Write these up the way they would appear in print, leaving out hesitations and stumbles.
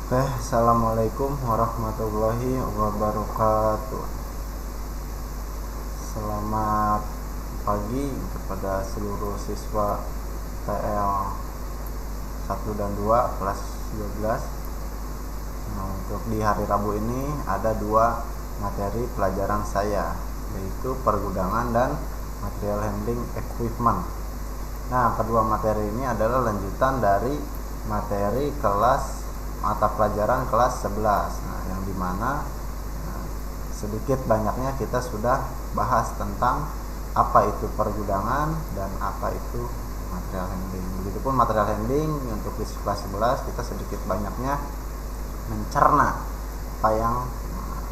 Assalamualaikum warahmatullahi wabarakatuh. Selamat pagi kepada seluruh siswa TL 1 dan 2 kelas 12. Untuk di hari Rabu ini ada dua materi pelajaran saya, yaitu pergudangan dan material handling equipment. Kedua materi ini adalah lanjutan dari materi kelas mata pelajaran kelas 11, yang dimana sedikit banyaknya kita sudah bahas tentang apa itu pergudangan dan apa itu material handling. Begitupun material handling untuk di kelas 11 kita sedikit banyaknya mencerna apa yang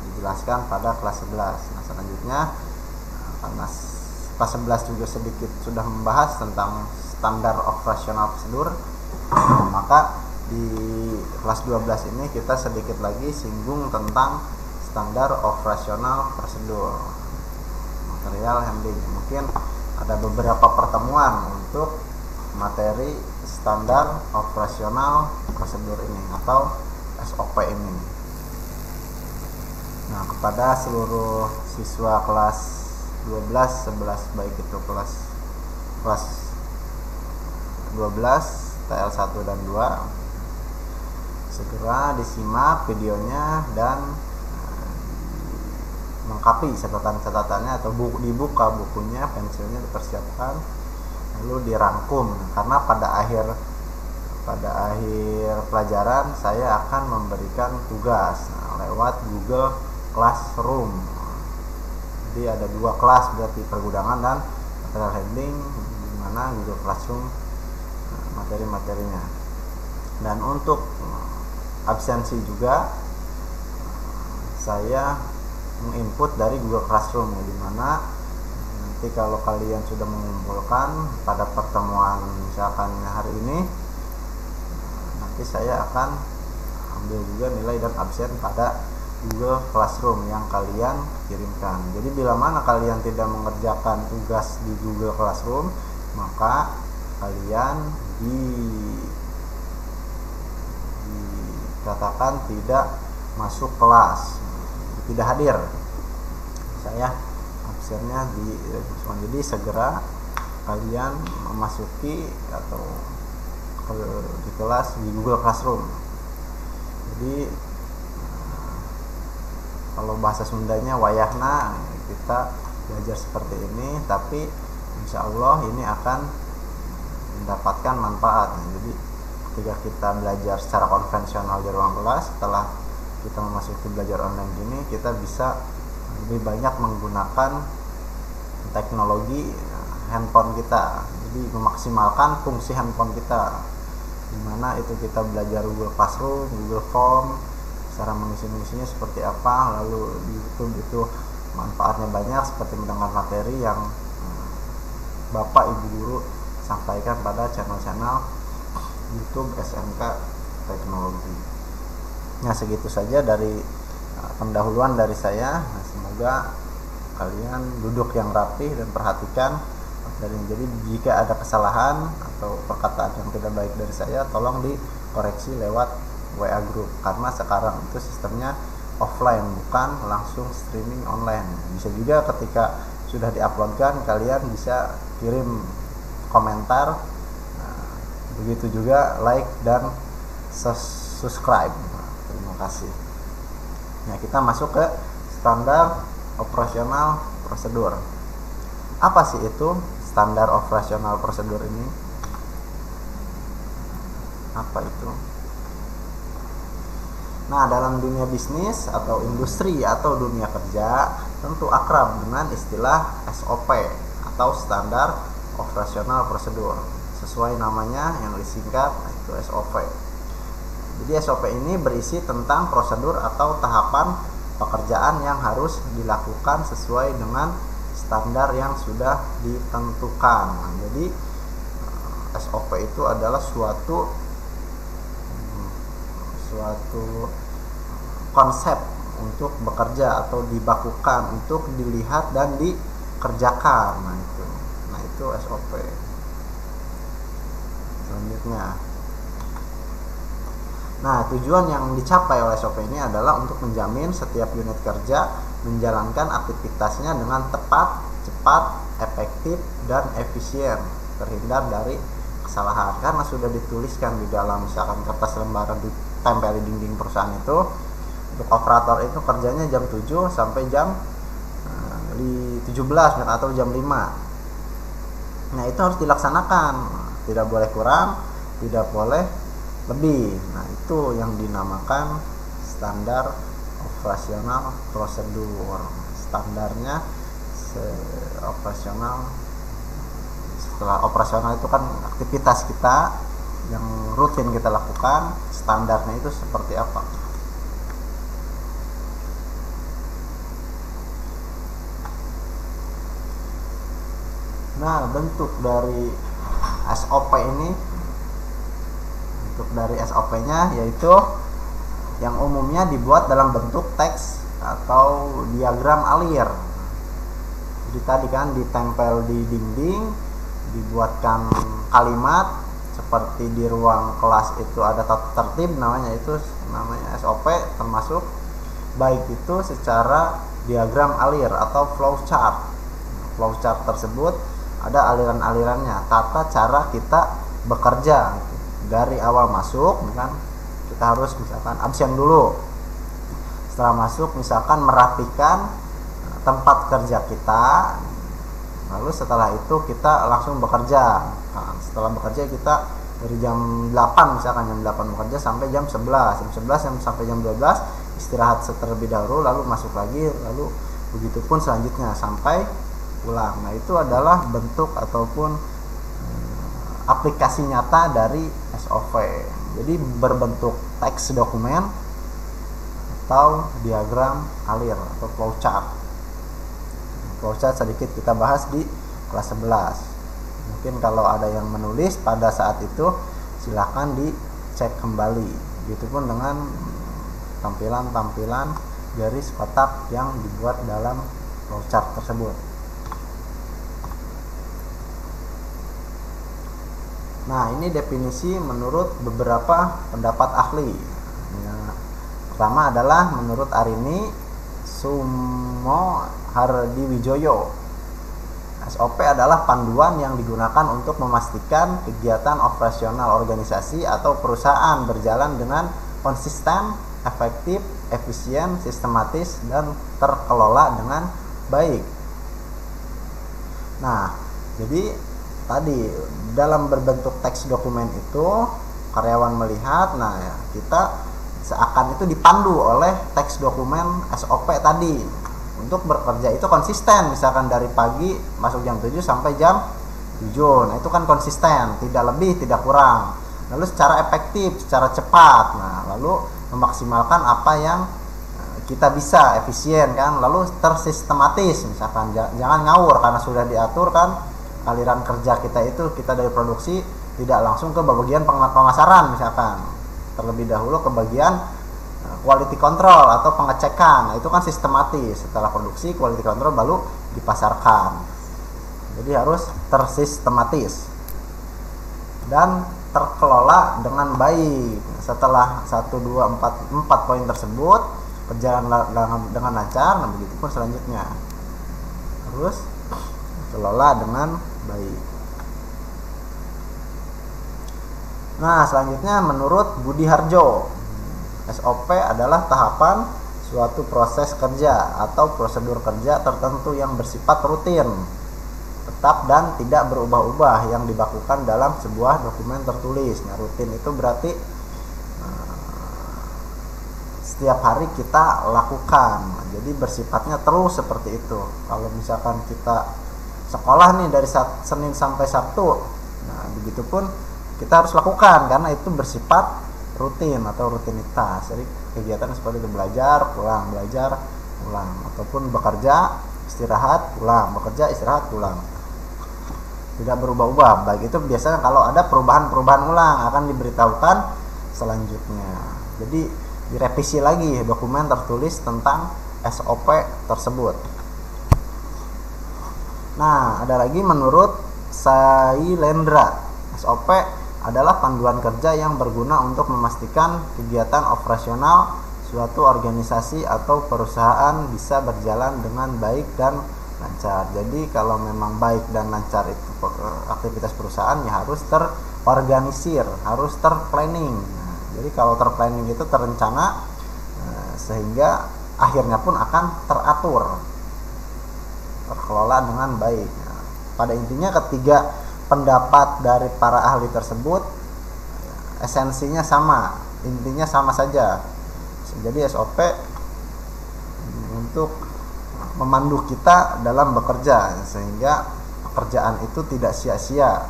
dijelaskan pada kelas 11. Selanjutnya karena kelas 11 juga sedikit sudah membahas tentang standar operasional prosedur, maka di kelas 12 ini kita sedikit lagi singgung tentang standar operasional prosedur material handling. Mungkin ada beberapa pertemuan untuk materi standar operasional prosedur ini atau SOP ini. Kepada seluruh siswa kelas 12, 11 baik itu kelas 12 TL 1 dan 2, segera disimak videonya dan lengkapi catatan-catatannya atau dibuka bukunya, pensilnya dipersiapkan, lalu dirangkum, karena pada akhir pelajaran saya akan memberikan tugas lewat Google Classroom. Jadi ada dua kelas, berarti pergudangan dan material handling, di mana Google Classroom materi-materinya. Dan untuk absensi juga saya menginput dari Google Classroom, di mana nanti kalau kalian sudah mengumpulkan pada pertemuan misalkan hari ini, nanti saya akan ambil juga nilai dan absen pada Google Classroom yang kalian kirimkan. Jadi bila mana kalian tidak mengerjakan tugas di Google Classroom, maka kalian dikatakan tidak masuk kelas, tidak hadir. Saya absennya jadi segera kalian memasuki atau di kelas di Google Classroom. Jadi kalau bahasa Sundanya wayahna, kita belajar seperti ini, tapi insya Allah ini akan mendapatkan manfaat. Jadi ketika kita belajar secara konvensional di ruang kelas, setelah kita memasuki belajar online ini, kita bisa lebih banyak menggunakan teknologi handphone kita. Jadi memaksimalkan fungsi handphone kita, dimana itu kita belajar Google Classroom, Google Form, cara mengisi-mengisinya seperti apa. Lalu di YouTube itu manfaatnya banyak, seperti mendengar materi yang Bapak Ibu Guru sampaikan pada channel-channel YouTube SMK Teknologi. Segitu saja dari pendahuluan dari saya. Semoga kalian duduk yang rapi dan perhatikan. Jadi jika ada kesalahan atau perkataan yang tidak baik dari saya, tolong dikoreksi lewat WA group, karena sekarang itu sistemnya offline, bukan langsung streaming online. Bisa juga ketika sudah diuploadkan, kalian bisa kirim komentar, begitu juga like dan subscribe. Terima kasih. Kita masuk ke standar operasional prosedur. Apa sih itu standar operasional prosedur ini? Apa itu? Dalam dunia bisnis atau industri atau dunia kerja tentu akrab dengan istilah SOP atau standar operasional prosedur. Sesuai namanya yang disingkat, itu SOP. Jadi SOP ini berisi tentang prosedur atau tahapan pekerjaan yang harus dilakukan sesuai dengan standar yang sudah ditentukan. Jadi SOP itu adalah suatu konsep untuk bekerja atau dibakukan untuk dilihat dan dikerjakan. Itu SOP. Selanjutnya Nah, tujuan yang dicapai oleh SOP ini adalah untuk menjamin setiap unit kerja menjalankan aktivitasnya dengan tepat, cepat, efektif, dan efisien, terhindar dari kesalahan. Karena sudah dituliskan di dalam misalkan kertas lembaran ditempel di dinding perusahaan itu, untuk operator itu kerjanya jam 7 sampai jam 17 atau jam 5. Nah, itu harus dilaksanakan, tidak boleh kurang, tidak boleh lebih. Nah, itu yang dinamakan standar operasional prosedur. Standarnya operasional, setelah operasional itu kan aktivitas kita yang rutin kita lakukan, standarnya itu seperti apa. Nah, bentuk dari SOP ini, bentuk dari SOP-nya yaitu yang umumnya dibuat dalam bentuk teks atau diagram alir. Jadi tadi kan ditempel di dinding, dibuatkan kalimat seperti di ruang kelas itu ada tata tertib, namanya SOP, termasuk baik itu secara diagram alir atau flowchart. Flowchart tersebut ada aliran-alirannya, tata cara kita bekerja dari awal masuk, kan kita harus misalkan absen dulu. Setelah masuk misalkan merapikan tempat kerja kita, lalu setelah itu kita langsung bekerja. Nah, setelah bekerja kita dari jam 8 misalkan jam 8 bekerja sampai jam 11, sampai jam 12 istirahat terlebih dahulu, lalu masuk lagi, lalu begitupun selanjutnya sampai pulang. Nah, itu adalah bentuk ataupun aplikasi nyata dari SOP. Jadi berbentuk teks dokumen atau diagram alir atau flowchart. Flowchart sedikit kita bahas di kelas 11. Mungkin kalau ada yang menulis pada saat itu silahkan dicek kembali. Begitupun dengan tampilan-tampilan garis kotak yang dibuat dalam flowchart tersebut. Nah, ini definisi menurut beberapa pendapat ahli. Yang pertama adalah menurut Arini Sumo Hardiwijoyo. SOP adalah panduan yang digunakan untuk memastikan kegiatan operasional organisasi atau perusahaan berjalan dengan konsisten, efektif, efisien, sistematis, dan terkelola dengan baik. Nah, jadi tadi dalam berbentuk teks dokumen itu karyawan melihat, nah ya, kita seakan itu dipandu oleh teks dokumen SOP tadi untuk bekerja itu konsisten, misalkan dari pagi masuk jam 7 sampai jam 7. Nah, itu kan konsisten, tidak lebih, tidak kurang. Lalu secara efektif, secara cepat. Nah, lalu memaksimalkan apa yang kita bisa, efisien kan. Lalu tersistematis, misalkan jangan ngawur karena sudah diatur kan aliran kerja kita itu, kita dari produksi tidak langsung ke bagian pemasaran misalkan, terlebih dahulu ke bagian quality control atau pengecekan. Nah, itu kan sistematis, setelah produksi quality control baru dipasarkan. Jadi harus tersistematis dan terkelola dengan baik. Setelah 1, 2, 4 poin tersebut berjalan dengan lancar, nah begitu pun selanjutnya harus kelola dengan baik. Nah, selanjutnya menurut Budi Harjo, SOP adalah tahapan suatu proses kerja atau prosedur kerja tertentu yang bersifat rutin, tetap dan tidak berubah-ubah yang dibakukan dalam sebuah dokumen tertulis. Nah, rutin itu berarti setiap hari kita lakukan. Jadi bersifatnya terus seperti itu. Kalau misalkan kita sekolah nih dari Senin sampai Sabtu, nah begitupun kita harus lakukan karena itu bersifat rutin atau rutinitas. Jadi kegiatan seperti itu, belajar pulang, ataupun bekerja istirahat pulang, bekerja istirahat pulang, tidak berubah-ubah. Baik itu biasanya kalau ada perubahan ulang akan diberitahukan selanjutnya. Jadi direvisi lagi dokumen tertulis tentang SOP tersebut. Nah, ada lagi menurut Sailendra, SOP adalah panduan kerja yang berguna untuk memastikan kegiatan operasional suatu organisasi atau perusahaan bisa berjalan dengan baik dan lancar. Jadi kalau memang baik dan lancar itu aktivitas perusahaan, ya harus terorganisir, harus terplanning. Jadi kalau terplanning itu terencana, sehingga akhirnya pun akan teratur, terkelola dengan baik. Pada intinya ketiga pendapat dari para ahli tersebut esensinya sama, intinya sama saja. Jadi SOP untuk memandu kita dalam bekerja, sehingga pekerjaan itu tidak sia-sia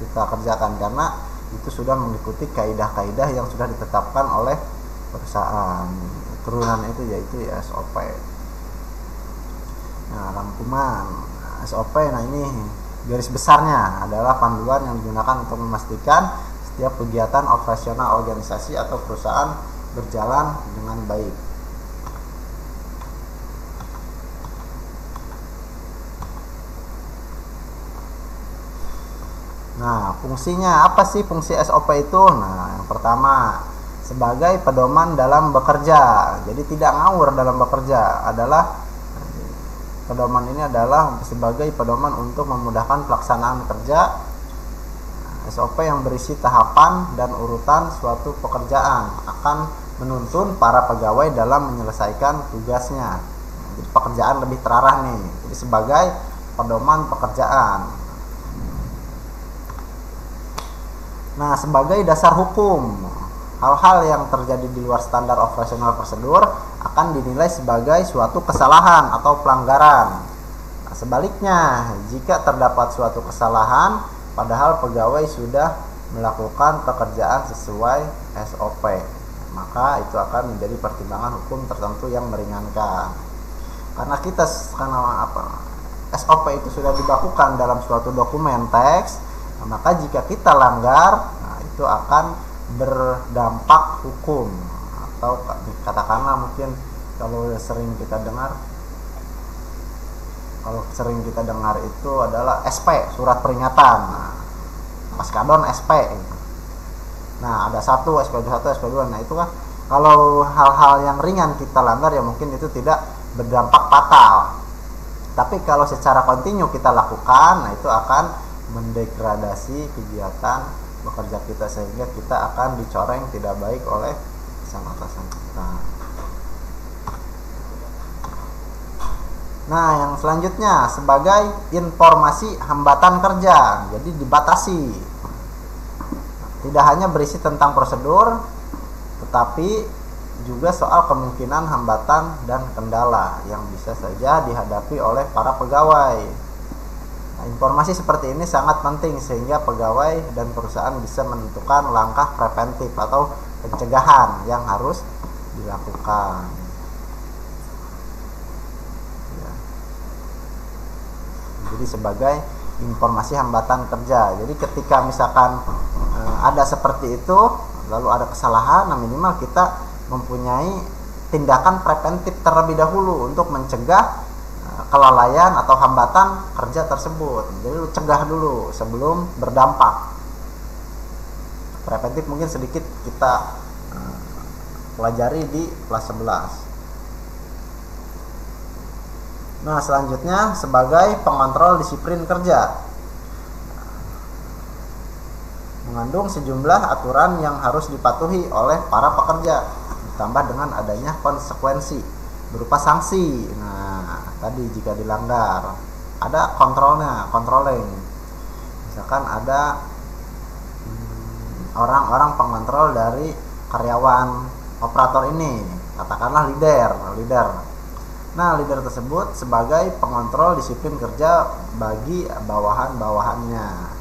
kita kerjakan, karena itu sudah mengikuti kaidah-kaidah yang sudah ditetapkan oleh perusahaan. Turunan itu yaitu SOP. Nah, rangkuman SOP, nah ini garis besarnya adalah panduan yang digunakan untuk memastikan setiap kegiatan operasional organisasi atau perusahaan berjalan dengan baik. Nah, fungsinya apa sih fungsi SOP itu? Nah, yang pertama, sebagai pedoman dalam bekerja. Jadi tidak ngawur dalam bekerja. Pedoman ini adalah sebagai pedoman untuk memudahkan pelaksanaan kerja. SOP yang berisi tahapan dan urutan suatu pekerjaan akan menuntun para pegawai dalam menyelesaikan tugasnya. Jadi pekerjaan lebih terarah nih. Jadi sebagai pedoman pekerjaan. Nah, sebagai dasar hukum, hal-hal yang terjadi di luar standar operasional prosedur akan dinilai sebagai suatu kesalahan atau pelanggaran. Nah, sebaliknya, jika terdapat suatu kesalahan padahal pegawai sudah melakukan pekerjaan sesuai SOP, maka itu akan menjadi pertimbangan hukum tertentu yang meringankan. Karena SOP itu sudah dibakukan dalam suatu dokumen teks, maka jika kita langgar, nah itu akan berdampak hukum, atau katakanlah mungkin kalau sering kita dengar itu adalah SP, surat peringatan. Nah, Paskadon SP. Nah, ada satu SP1, SP2. Nah, itu kan kalau hal-hal yang ringan kita langgar, ya mungkin itu tidak berdampak fatal. Tapi kalau secara kontinu kita lakukan, nah itu akan mendegradasi kegiatan bekerja kita, sehingga kita akan dicoreng tidak baik oleh sang atasan kita. Nah, yang selanjutnya sebagai informasi hambatan kerja. Jadi dibatasi. Tidak hanya berisi tentang prosedur, tetapi juga soal kemungkinan hambatan dan kendala yang bisa saja dihadapi oleh para pegawai. Nah, informasi seperti ini sangat penting sehingga pegawai dan perusahaan bisa menentukan langkah preventif atau pencegahan yang harus dilakukan. Ya. Jadi sebagai informasi hambatan kerja. Jadi ketika misalkan ada seperti itu, lalu ada kesalahan, nah minimal kita mempunyai tindakan preventif terlebih dahulu untuk mencegah kelalaian atau hambatan kerja tersebut. Jadi lu cegah dulu sebelum berdampak. Preventif mungkin sedikit kita pelajari di kelas 11. Nah, selanjutnya sebagai pengontrol disiplin kerja. Mengandung sejumlah aturan yang harus dipatuhi oleh para pekerja, ditambah dengan adanya konsekuensi berupa sanksi. Nah, tadi jika dilanggar ada controlling. Misalkan ada orang-orang pengontrol dari karyawan operator ini, katakanlah leader. Nah, leader tersebut sebagai pengontrol disiplin kerja bagi bawahan-bawahannya,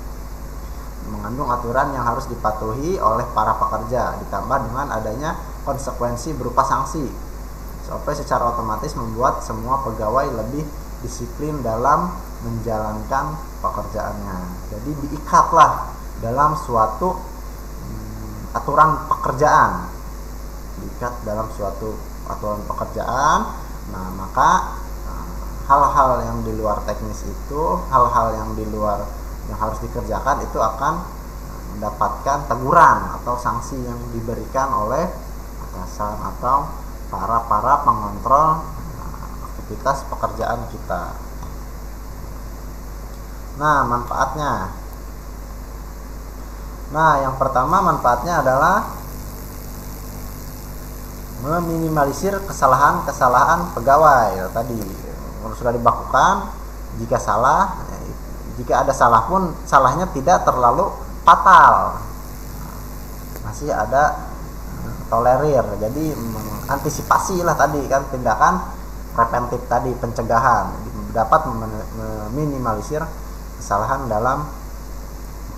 mengandung aturan yang harus dipatuhi oleh para pekerja, ditambah dengan adanya konsekuensi berupa sanksi. SOP secara otomatis membuat semua pegawai lebih disiplin dalam menjalankan pekerjaannya. Jadi diikatlah dalam suatu aturan pekerjaan. Diikat dalam suatu aturan pekerjaan. Nah, maka hal-hal yang di luar teknis itu, hal-hal yang di luar yang harus dikerjakan itu akan mendapatkan teguran atau sanksi yang diberikan oleh atasan atau para pengontrol aktivitas pekerjaan kita. Nah, manfaatnya. Nah, yang pertama manfaatnya adalah meminimalisir kesalahan-kesalahan pegawai. Tadi sudah dibakukan, jika ada salah pun salahnya tidak terlalu fatal, masih ada tolerir. Jadi mengantisipasi lah tadi kan, tindakan preventif tadi, pencegahan, dapat meminimalisir kesalahan dalam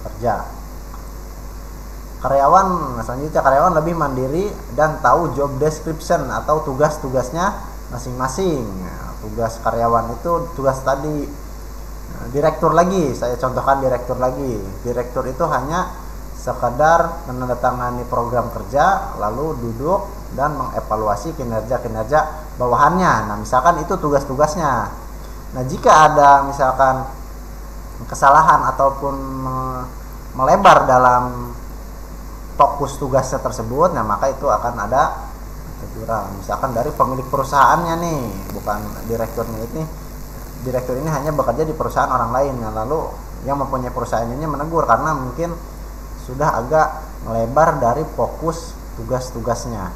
kerja. Selanjutnya karyawan lebih mandiri dan tahu job description atau tugas-tugasnya masing-masing. Tugas karyawan itu tugas tadi direktur lagi, saya contohkan direktur lagi. Direktur itu hanya sekedar menandatangani program kerja, lalu duduk dan mengevaluasi kinerja bawahannya. Nah, misalkan itu tugas-tugasnya. Nah, jika ada misalkan kesalahan ataupun melebar dalam fokus tugasnya tersebut, nah maka itu akan ada teguran. Misalkan dari pemilik perusahaannya nih, bukan direkturnya ini. Direktur ini hanya bekerja di perusahaan orang lain. Nah, lalu yang mempunyai perusahaan ini menegur karena mungkin sudah agak melebar dari fokus tugas-tugasnya.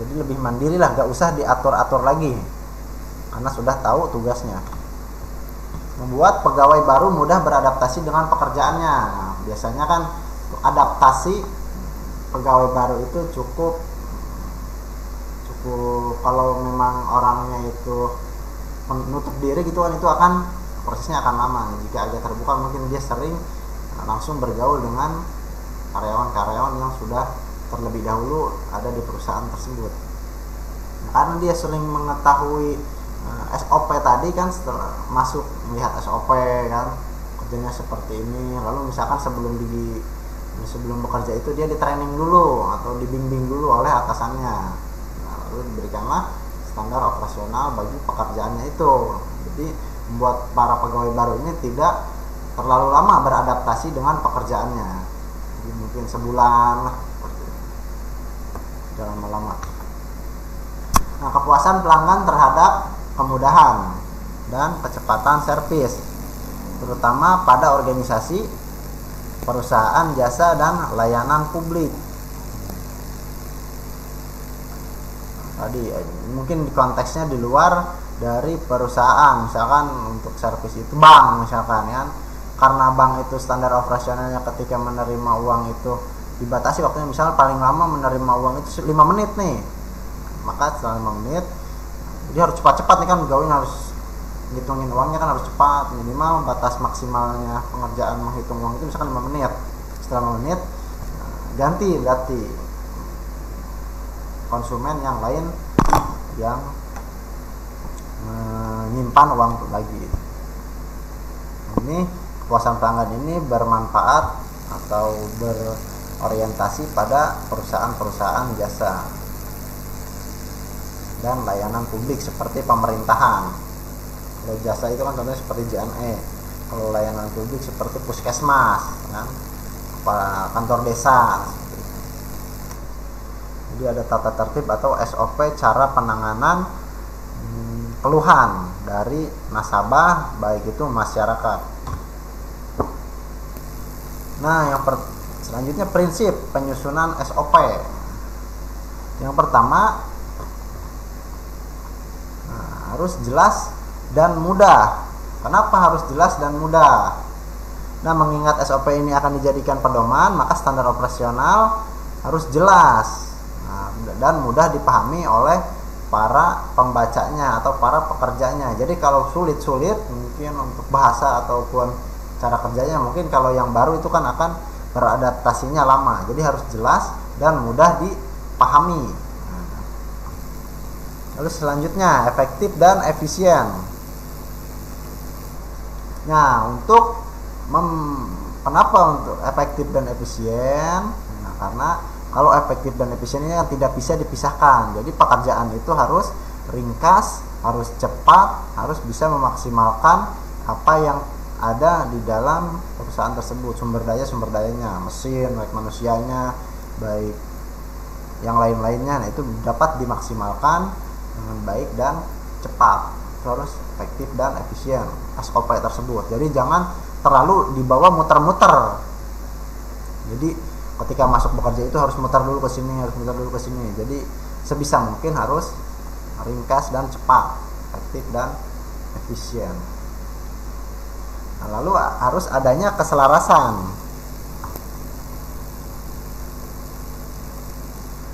Jadi lebih mandiri lah, gak usah diatur-atur lagi karena sudah tahu tugasnya. Membuat pegawai baru mudah beradaptasi dengan pekerjaannya. Nah, biasanya kan adaptasi pegawai baru itu cukup kalau memang orangnya itu menutup diri gitu kan, itu akan prosesnya akan lama. Jika agak terbuka, mungkin dia sering langsung bergaul dengan karyawan-karyawan yang sudah terlebih dahulu ada di perusahaan tersebut. Nah, karena dia sering mengetahui SOP tadi kan, setelah masuk melihat SOP kan kerjanya seperti ini, lalu misalkan sebelum bekerja itu dia di training dulu atau dibimbing dulu oleh atasannya. Nah, lalu diberikanlah standar operasional bagi pekerjaannya itu. Jadi membuat para pegawai baru ini tidak terlalu lama beradaptasi dengan pekerjaannya. Jadi mungkin sebulan lah, tidak lama-lama. Nah, kepuasan pelanggan terhadap kemudahan dan kecepatan servis, terutama pada organisasi, perusahaan jasa dan layanan publik. Tadi mungkin konteksnya di luar dari perusahaan, misalkan untuk servis itu bank misalkan kan, karena bank itu standar operasionalnya ketika menerima uang itu dibatasi waktunya, misalnya paling lama menerima uang itu 5 menit nih, maka setelah 5 menit dia harus cepat-cepat nih kan, pegawainya harus ngitungin uangnya kan harus cepat, minimal batas maksimalnya pengerjaan menghitung uang itu misalkan 5 menit. Setelah 5 menit ganti konsumen yang lain yang menyimpan uang itu lagi. Ini kepuasan pelanggan ini bermanfaat atau berorientasi pada perusahaan-perusahaan jasa dan layanan publik seperti pemerintahan. Kalau jasa itu kan contohnya seperti JNE, kalau layanan publik seperti puskesmas kan, kantor desa. Jadi ada tata tertib atau SOP cara penanganan keluhan dari nasabah, baik itu masyarakat. Nah, selanjutnya prinsip penyusunan SOP. Yang pertama, harus jelas dan mudah. Kenapa harus jelas dan mudah? Nah, mengingat SOP ini akan dijadikan pedoman, maka standar operasional harus jelas dan mudah dipahami oleh para pembacanya atau para pekerjanya. Jadi kalau sulit-sulit mungkin untuk bahasa ataupun cara kerjanya, mungkin kalau yang baru itu kan akan beradaptasinya lama. Jadi harus jelas dan mudah dipahami. Lalu selanjutnya efektif dan efisien. Nah, kenapa untuk efektif dan efisien? Nah, karena kalau efektif dan efisien ini tidak bisa dipisahkan. Jadi pekerjaan itu harus ringkas, harus cepat, harus bisa memaksimalkan apa yang ada di dalam perusahaan tersebut, sumber dayanya, mesin, baik manusianya, baik yang lain-lainnya. Nah, itu dapat dimaksimalkan dengan baik dan cepat, terus efektif dan efisien SOP tersebut. Jadi jangan terlalu dibawa muter-muter. Jadi ketika masuk bekerja itu harus muter dulu ke sini, harus muter dulu ke sini. Jadi sebisa mungkin harus ringkas dan cepat, efektif dan efisien. Nah, lalu harus adanya keselarasan.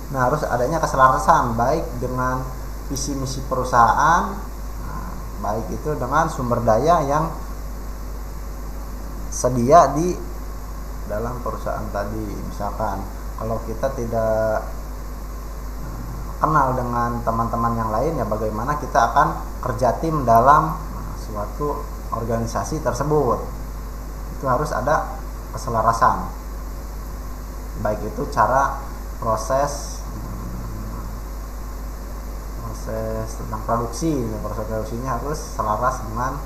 Nah, harus adanya keselarasan baik dengan visi misi perusahaan, baik itu dengan sumber daya yang sedia di dalam perusahaan tadi. Misalkan kalau kita tidak kenal dengan teman-teman yang lain, ya bagaimana kita akan kerja tim dalam suatu organisasi tersebut. Itu harus ada keselarasan, baik itu cara proses tentang produksi. Proses produksinya harus selaras dengan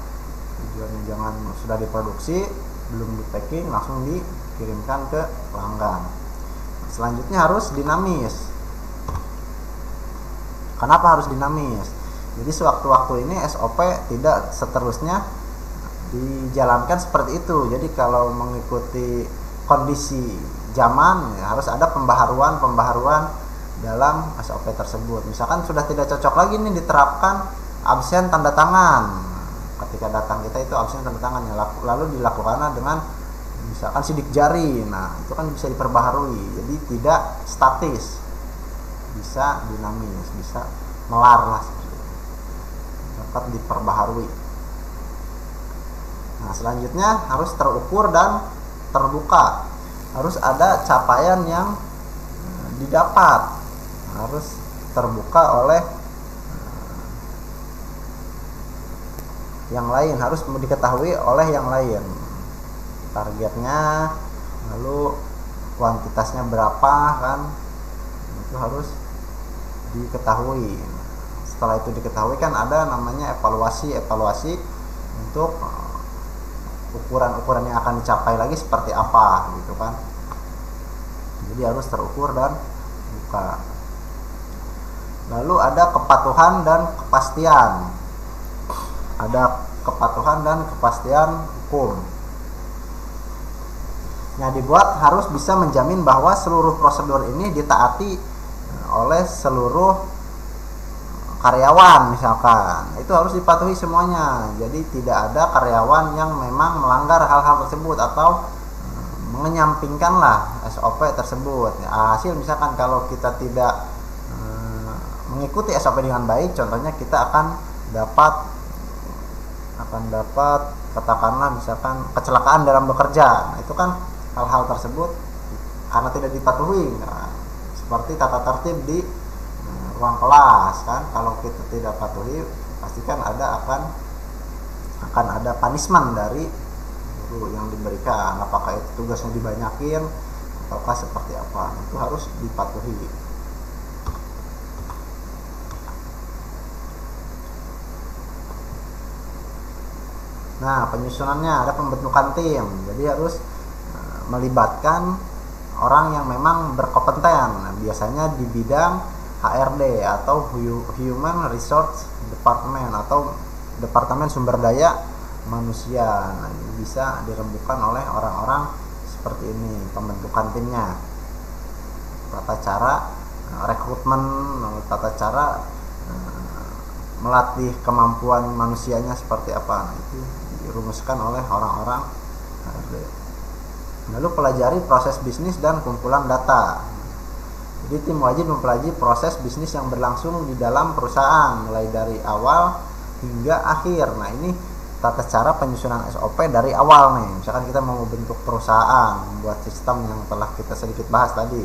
tujuannya. Jangan sudah diproduksi belum di packing langsung dikirimkan ke pelanggan. Selanjutnya harus dinamis. Kenapa harus dinamis? Jadi sewaktu-waktu ini SOP tidak seterusnya dijalankan seperti itu. Jadi kalau mengikuti kondisi zaman, ya harus ada pembaharuan dalam SOP tersebut. Misalkan sudah tidak cocok lagi nih diterapkan absen tanda tangan. Ketika datang kita itu absen tanda tangan, ya lalu dilakukan dengan misalkan sidik jari. Nah, itu kan bisa diperbaharui. Jadi tidak statis, bisa dinamis, bisa melar lah, dapat diperbaharui. Nah, selanjutnya harus terukur dan terbuka. Harus ada capaian yang didapat, harus terbuka oleh yang lain, harus diketahui oleh yang lain targetnya, lalu kuantitasnya berapa, kan itu harus diketahui. Setelah itu diketahui kan ada namanya evaluasi untuk ukuran-ukuran yang akan dicapai lagi seperti apa gitu kan. Jadi harus terukur dan buka. Lalu ada kepatuhan dan kepastian. Ada kepatuhan dan kepastian hukum. Nah, dibuat harus bisa menjamin bahwa seluruh prosedur ini ditaati oleh seluruh karyawan misalkan. Itu harus dipatuhi semuanya. Jadi tidak ada karyawan yang memang melanggar hal-hal tersebut atau menyampingkanlah SOP tersebut. Hasil misalkan kalau kita tidak mengikuti SOP dengan baik, contohnya kita akan dapat katakanlah misalkan kecelakaan dalam bekerja. Nah, itu kan hal-hal tersebut karena tidak dipatuhi. Nah, seperti tata tertib di ruang kelas kan, kalau kita tidak patuhi pastikan akan ada punishment dari guru yang diberikan. Apakah itu tugasnya dibanyakin ataukah seperti apa, itu harus dipatuhi. Nah, penyusunannya ada pembentukan tim. Jadi harus melibatkan orang yang memang berkompeten. Nah, biasanya di bidang HRD atau Human Resource Department atau Departemen Sumber Daya Manusia. Nah, ini bisa dirembukan oleh orang-orang seperti ini pembentukan timnya. Tata cara rekrutmen, tata cara melatih kemampuan manusianya seperti apa. Nah, itu dirumuskan oleh orang-orang HRD. Lalu pelajari proses bisnis dan kumpulan data. Jadi tim wajib mempelajari proses bisnis yang berlangsung di dalam perusahaan mulai dari awal hingga akhir. Nah, ini tata cara penyusunan SOP dari awal nih. Misalkan kita mau membentuk perusahaan, membuat sistem yang telah kita sedikit bahas tadi.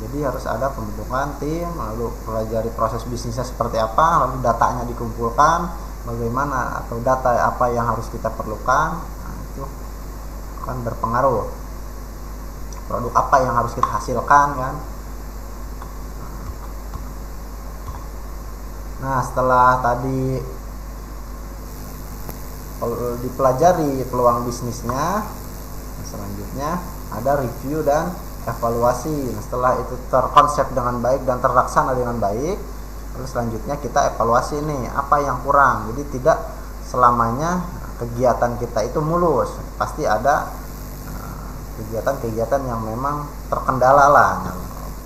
Jadi harus ada pembentukan tim, lalu pelajari proses bisnisnya seperti apa, lalu datanya dikumpulkan, bagaimana atau data apa yang harus kita perlukan. Nah, itu akan berpengaruh. Produk apa yang harus kita hasilkan kan. Nah, setelah tadi dipelajari peluang bisnisnya. Selanjutnya ada review dan evaluasi. Setelah itu terkonsep dengan baik dan terlaksana dengan baik, lalu selanjutnya kita evaluasi nih apa yang kurang. Jadi tidak selamanya kegiatan kita itu mulus, pasti ada kegiatan-kegiatan yang memang terkendala lah. Nah,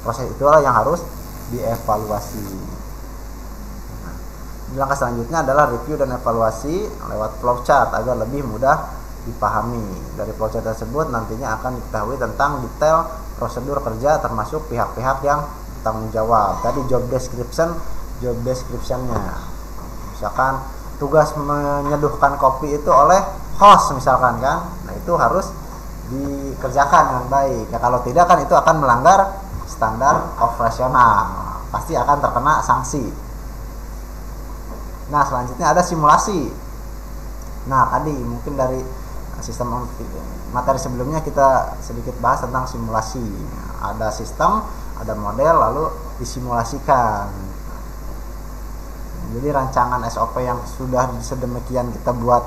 proses itulah yang harus dievaluasi. Nah, langkah selanjutnya adalah review dan evaluasi lewat flowchart agar lebih mudah dipahami. Dari flowchart tersebut nantinya akan diketahui tentang detail prosedur kerja termasuk pihak-pihak yang tanggung jawab. Tadi job description-nya. Misalkan tugas menyeduhkan kopi itu oleh host misalkan kan. Nah, itu harus dikerjakan dengan baik. Ya kalau tidak kan itu akan melanggar standar operasional. Pasti akan terkena sanksi. Nah, selanjutnya ada simulasi. Nah, tadi mungkin dari sistem materi sebelumnya kita sedikit bahas tentang simulasi. Ada sistem, ada model, lalu disimulasikan. Jadi rancangan SOP yang sudah sedemikian kita buat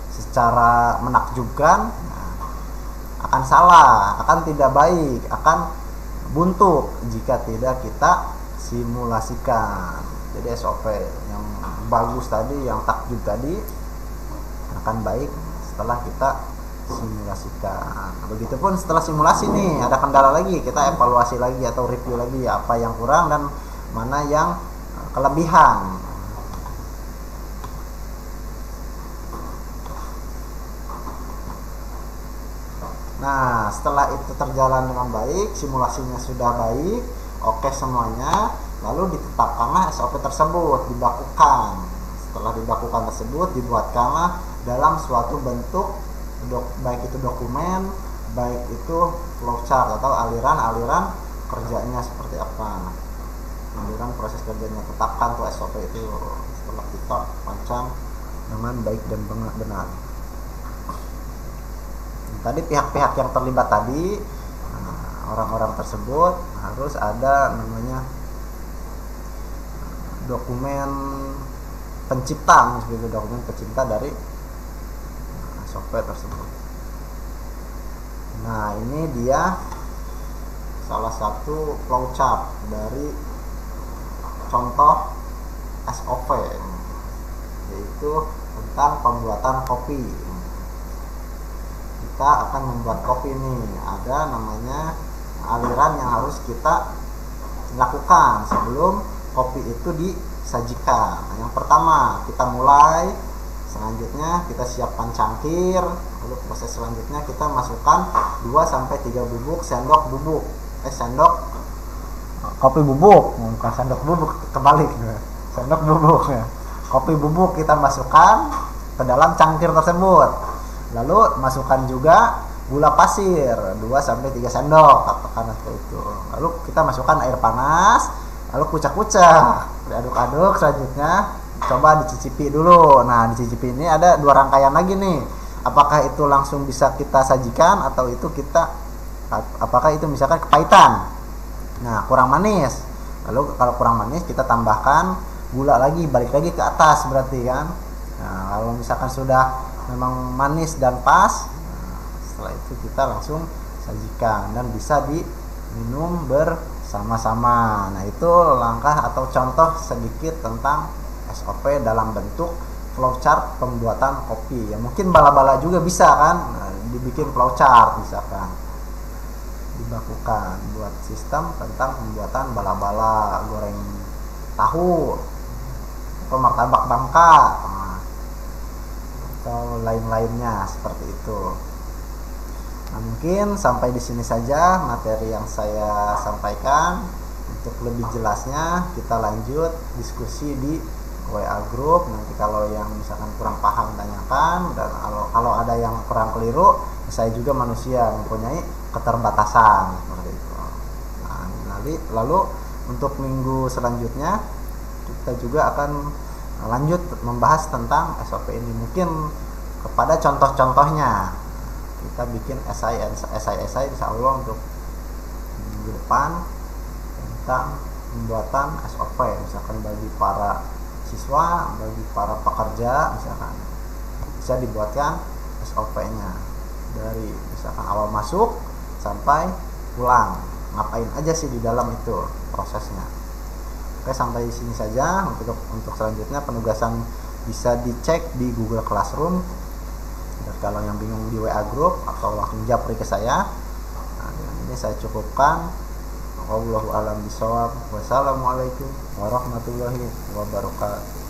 secara menakjubkan akan salah, akan tidak baik, akan buntu jika tidak kita simulasikan. Jadi SOP yang bagus tadi, yang takjub tadi akan baik setelah kita simulasikan. Begitupun setelah simulasi nih ada kendala lagi, kita evaluasi lagi atau review lagi apa yang kurang dan mana yang kelebihan. Nah, setelah itu terjalan dengan baik, simulasinya sudah baik, oke semuanya, lalu ditetapkanlah SOP tersebut, dibakukan. Setelah dibakukan tersebut, dibuatkanlah dalam suatu bentuk, baik itu dokumen, baik itu flowchart atau aliran-aliran kerjanya seperti apa. Aliran proses kerjanya, tetapkan tuh SOP itu setelah kita rancang dengan baik dan benar. Tadi pihak-pihak yang terlibat tadi, orang-orang tersebut harus ada namanya dokumen pencipta, sebagai dokumen pencipta dari software tersebut. Nah, ini dia salah satu flowchart dari contoh SOP, yaitu tentang pembuatan kopi. Kita akan membuat kopi nih, ada namanya aliran yang harus kita lakukan sebelum kopi itu disajikan. Nah, yang pertama kita mulai, selanjutnya kita siapkan cangkir, lalu proses selanjutnya kita masukkan 2-3 bubuk sendok kopi bubuk, bukan sendok bubuk, kebalik, sendok bubuk ya. Kopi bubuk kita masukkan ke dalam cangkir tersebut. Lalu masukkan juga gula pasir 2-3 sendok, katakan seperti itu. Lalu kita masukkan air panas, lalu kucak-kucak, diaduk-aduk. Selanjutnya coba dicicipi dulu. Nah, dicicipi ini ada 2 rangkaian lagi nih. Apakah itu langsung bisa kita sajikan atau itu apakah itu misalkan kepahitan. Nah, kurang manis. Lalu kalau kurang manis kita tambahkan gula lagi, balik lagi ke atas berarti kan. Nah, kalau misalkan sudah memang manis dan pas, setelah itu kita langsung sajikan dan bisa diminum bersama-sama. Nah, itu langkah atau contoh sedikit tentang SOP dalam bentuk flowchart pembuatan kopi. Ya mungkin bala-bala juga bisa kan, dibikin flowchart misalkan, dibakukan buat sistem tentang pembuatan bala-bala goreng tahu atau martabak bangka atau lain-lainnya seperti itu. Nah, mungkin sampai di sini saja materi yang saya sampaikan. Untuk lebih jelasnya kita lanjut diskusi di WA group. Nanti kalau yang misalkan kurang paham tanyakan, dan kalau ada yang kurang keliru, saya juga manusia mempunyai keterbatasan seperti itu. Nah, lalu untuk minggu selanjutnya kita juga akan lanjut membahas tentang SOP ini, mungkin kepada contoh-contohnya. Kita bikin esai insya Allah untuk minggu depan tentang pembuatan SOP, misalkan bagi para siswa, bagi para pekerja misalkan. bisa dibuatkan SOP-nya dari misalkan awal masuk sampai pulang, ngapain aja sih di dalam itu prosesnya. Oke, sampai sini saja. Untuk selanjutnya penugasan bisa dicek di Google Classroom, dan kalau yang bingung di WA group atau langsung japri ke saya. Nah, dengan ini saya cukupkan. Wallahu a'lam bishawab. Wassalamualaikum warahmatullahi wabarakatuh.